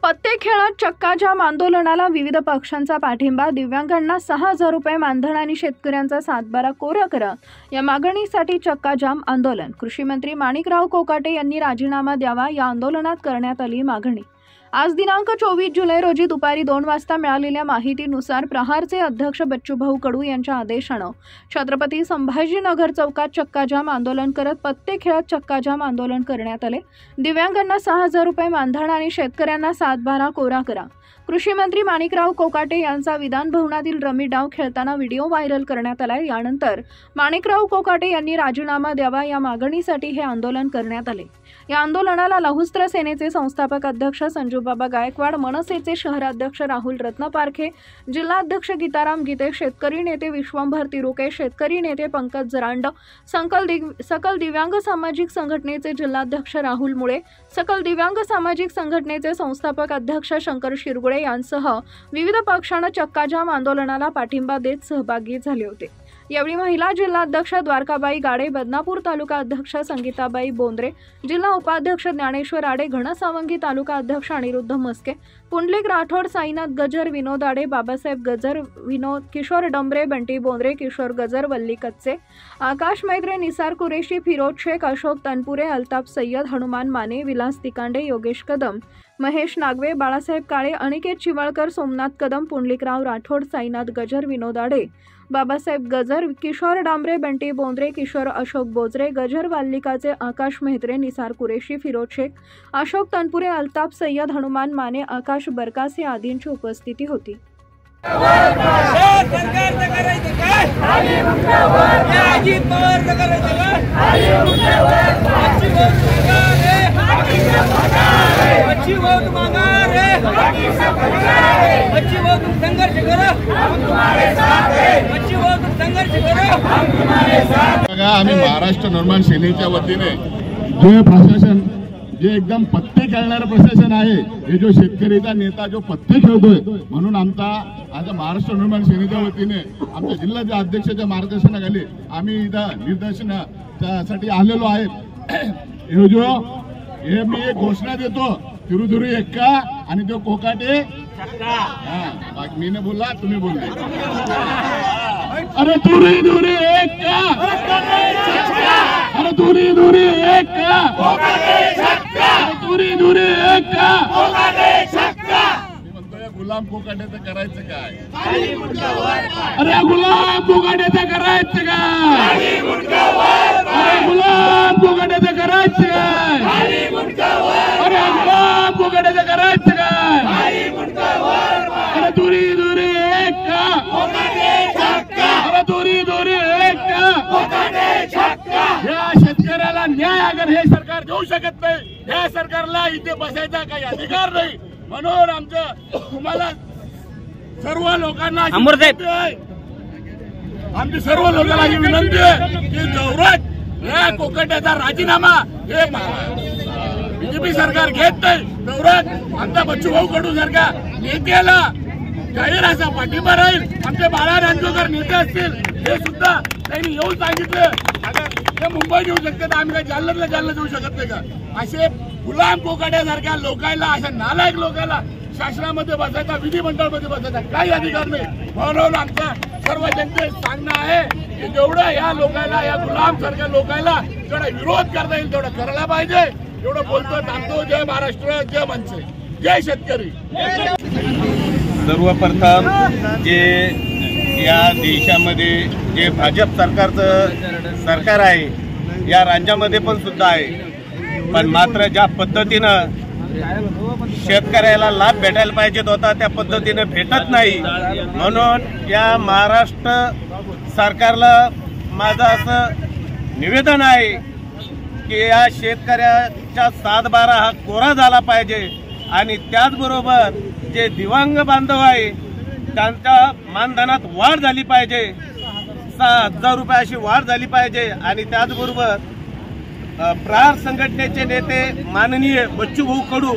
पत्ते खेळत चक्काजाम आंदोलनाला विविध पक्षांचा पाठिंबा। दिव्यांगांना 6,000 रुपये मानधन आणि शेतकऱ्यांचा 7/12 कोरा करा या मागणीसाठी चक्काजाम आंदोलन। कृषी मंत्री माणिकराव कोकाटे यांनी राजीनामा द्यावा या आंदोलनात करण्यात आली मागणी। आज दिनांक 24 जुलै रोजी दुपारी 2 वाजता मिळालेल्या माहितीनुसार प्रहारचे अध्यक्ष बच्चूभाऊ कडू यांच्या आदेशानं छत्रपती संभाजीनगर चौकात चक्काजाम आंदोलन करत पत्ते खेळत चक्काजाम आंदोलन करण्यात आले। दिव्यांगांना 6,000 रुपये मानधन आणि शेतकऱ्यांना 7/12 कोरा करा। कृषी मंत्री माणिकराव कोकाटे यांचा विधान भवनातील रमी डाव खेळताना व्हिडिओ व्हायरल करण्यात आला। यानंतर माणिकराव कोकाटे यांनी राजीनामा द्यावा या मागणीसाठी हे आंदोलन करण्यात आले। या आंदोलनाला लहुस्त्र सेनेचे संस्थापक अध्यक्ष संजूबाबा गायकवाड, मनसेचे शहराध्यक्ष राहुल रत्नपारखे, जिल्हाध्यक्ष गीताराम गीते, शेतकरी नेते विश्वंभर तिरुके, शेतकरी नेते पंकज जरांड, सकल दिव्यांग सामाजिक संघटनेचे जिल्हाध्यक्ष राहुल मुळे, सकल दिव्यांग सामाजिक संघटनेचे संस्थापक अध्यक्ष शंकर शिरगुळे यांसह विविध पक्षांना चक्काजाम आंदोलनाला पाठिंबा देत सहभागी झाले होते। यावेळी महिला जिल्हाध्यक्ष द्वारकाबाई गाडे, बदनापूर तालुका अध्यक्ष संगीताबाई बोंद्रे, जिल्हा उपाध्यक्ष ज्ञानेश्वर आडे, घनसावंगी तालुका अध्यक्ष अनिरुद्ध मस्के, पुंडलिक राठोड, साईनाथ गजर, विनोद आडे, बाबासाहेब गजर, विनोद किशोर डंबरे, बंटी बोंद्रे, किशोर गजर, वल्ली कच्चे, आकाश मैत्रे, निसार कुरेशी, फिरोज शेख, अशोक तनपुरे, अल्ताफ सय्यद, हनुमान माने, विलास तिकांडे, योगेश कदम, महेश नागवे, बाळासाहेब काळे, अनिकेत चिवळकर, सोमनाथ कदम, पुंडलिकराव राठोड, साईनाथ गजर, विनोद आडे, बाबासाहेब गजर, किशोर डांबरे, बंटी बोंद्रे, किशोर अशोक बोजरे, गजर वाल्लिकाचे आकाश मेहत्रे, निसार कुरेशी, फिरोज शेख, अशोक तनपुरे, अल्ताफ सय्यद, हनुमान माने, आकाश बरकासे आदींची उपस्थिती होती। आम्ही महाराष्ट्र निर्माण सेनेच्या वतीने जे प्रशासन जे एकदम पत्ते खेळणारं प्रशासन आहे, हे जो शेतकरीचा नेता जो पत्ते खेळतोय, म्हणून आमचा आज महाराष्ट्र निर्माण सेनेच्या वतीने आमच्या जिल्ह्याच्या अध्यक्षाच्या मार्गदर्शनाखाली आम्ही इथं निदर्शनासाठी आलेलो आहे। हे मी एक घोषणा देतो, तिरुधुरी एक्का आणि तो कोकाटे चक्का। मी ने बोलला, तुम्ही बोलले। अरे दुरी दुरी एक्का, अरे दुरी दुरी एक्का, दुरी दुरी एक्का। मी म्हणतोय गुलाम कोकाटेचं करायचं काय? अरे गुलाम कोकाटेचं करायचं काय? अरे गुलाम कोकाटेचं करायचं काय? अरे गुलाम कोकाटेचं करायचं काय? अरे दुरी दुरी एक्का, अरे दुरी दुरी एक्का। या शेतकऱ्याला न्याय अगर हे सरकार देऊ शकत नाही, या सरकारला इथे बसायचा काही अधिकार नाही। म्हणून आमचं तुम्हाला सर्व लोकांना आमची सर्व लोकांना विनंती आहे की जवळच या कोकाट्याचा राजीनामा हे बीजेपी सरकार घेत नाही, जवळच आमचा बच्चूभाऊ कडू सारख्या नेत्याला जाहीर असा पाठिंबा राहील। आमचे बाळा रणजोकर नेते असतील, हे सुद्धा त्यांनी येऊन सांगितलं ते मुंबई येऊ शकतात, आम्ही काही जालन्याला जाऊ शकत नाही का? असे गुलाम कोकाट्यासारख्या लोकांना, अशा नालायक लोकांना शासनामध्ये बसायचा, विधिमंडळामध्ये बसायचा काही अधिकार नाही। म्हणून आमच्या सर्व जनतेत सांगणं आहे की जेवढं या लोकांना, या गुलाम सारख्या लोकांना जेवढा विरोध करता येईल तेवढं करायला पाहिजे। एवढं बोलतो, थांबतो। जय महाराष्ट्र, जय मनसे, जय शेतकरी। सर्वप्रथम जे या देशामध्ये जे भाजप सरकारचं सरकार आहे, या राज्यामध्ये पण सुद्धा आहे, पण मात्र ज्या पद्धतीनं शेतकऱ्याला लाभ भेटायला पाहिजेत होता त्या पद्धतीनं भेटत नाही। म्हणून या महाराष्ट्र सरकारला माझं असं निवेदन आहे की या शेतकऱ्याच्या 7/12 हा कोरा झाला पाहिजे आणि त्याचबरोबर जे दिव्यांग बांधव आहे त्यांच्या मानधनात वाढ झाली पाहिजे, 6,000 रुपये अशी वाढ झाली पाहिजे। आणि त्याचबरोबर प्रहार संघटनेचे नेते माननीय बच्चूभाऊ कडू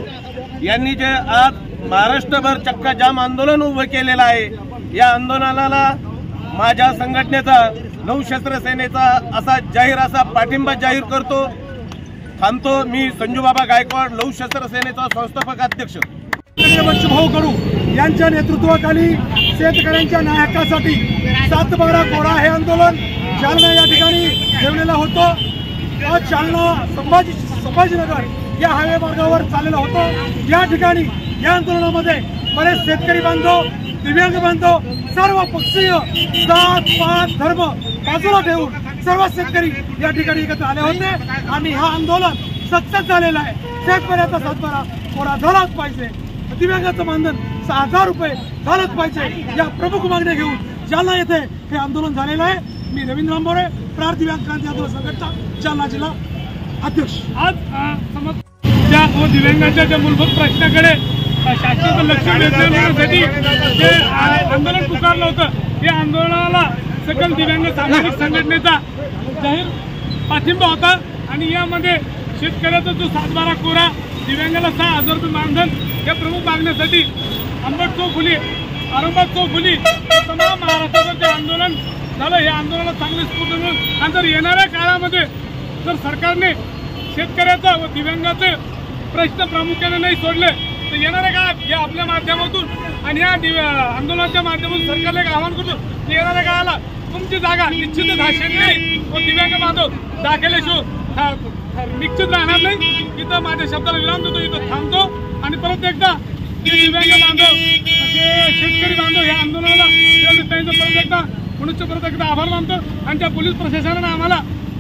यांनी जे आज महाराष्ट्रभर चक्काजाम आंदोलन उभं केलेलं आहे, या आंदोलनाला माझ्या संघटनेचा नवशस्त्र सेनेचा असा जाहीर असा पाठिंबा जाहीर करतो। थांबतो। मी संजूबाबा गायकवाड, लहुशस्त्र सेनेचा संस्थापक अध्यक्ष। बच्चूभाऊ कडू यांच्या नेतृत्वाखाली शेतकऱ्यांच्या न्याय हक्कासाठी 7/12 कोरा हे आंदोलन जालना या ठिकाणी ठेवलेलं होतं। आज जालना संभाजीनगर या हायवे मार्गावर चाललेलं होतं। या ठिकाणी या आंदोलनामध्ये बरेच शेतकरी बांधव, दिव्यांग बांधव, सर्व पक्षीय जात पात धर्म बाजूला ठेवून सर्व शेतकरी या ठिकाणी एकत्र आले होते आणि हा आंदोलन सक्सेस झालेला आहे। शेतकऱ्याचा 7/12 कोरा झालाच पाहिजे, दिव्यांगाचं मानधन 6,000 रुपये झालंच पाहिजे, या प्रमुख मागण्या घेऊन जालना येथे हे आंदोलन झालेलं आहे। मी रवींद्र आंबोरे, प्रार दिव्यांग क्रांती आंदोलन संघटना जालना जिल्हा अध्यक्ष। आज त्या दिव्यांगाच्या ज्या मूलभूत प्रश्नाकडे शासनाचं लक्ष देण्यासाठी जे आंदोलन पुकारलं होतं, या आंदोलनाला सकल दिव्यांग सामाजिक संघटनेचा जाहीर पाठिंबा होता आणि यामध्ये शेतकऱ्याचा जो 7/12 कोरा, दिव्यांगाला 6,000 रुपये मानधन या प्रमुख मागण्यासाठी आंबट चौफुली, औरंगाबाद चौफुली तमाम महाराष्ट्राचं जे आंदोलन झालं, हे आंदोलनाला चांगले स्फूर्ती मिळून आणि जर येणाऱ्या काळामध्ये जर सरकारने शेतकऱ्याचा व दिव्यांगाचे प्रश्न प्रामुख्याने नाही सोडले तर येणाऱ्या काळात या आपल्या माध्यमातून आणि या आंदोलनाच्या माध्यमातून सरकारला एक आवाहन करतो की येणाऱ्या काळाला तुमची जागा निश्चितच हा शेतकरी व दिव्यांग बांधव दाखवल्याशिवाय निश्चित राहणार नाही। इथं माझ्या शब्दाला विराम देतो, इथं थांबतो आणि परत एकदा दिव्यांग बांधव, शेतकरी बांधव या आंदोलनाला परत एकदा आभार मानतो आणि त्या पोलीस प्रशासनानं आम्हाला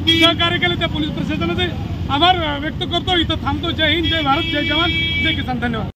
सहकार्य केलं, त्या पोलीस प्रशासनाचे आभार व्यक्त करतो। इथं थांबतो। जय हिंद, जय भारत, जय जवान, जय किसान, धन्यवाद।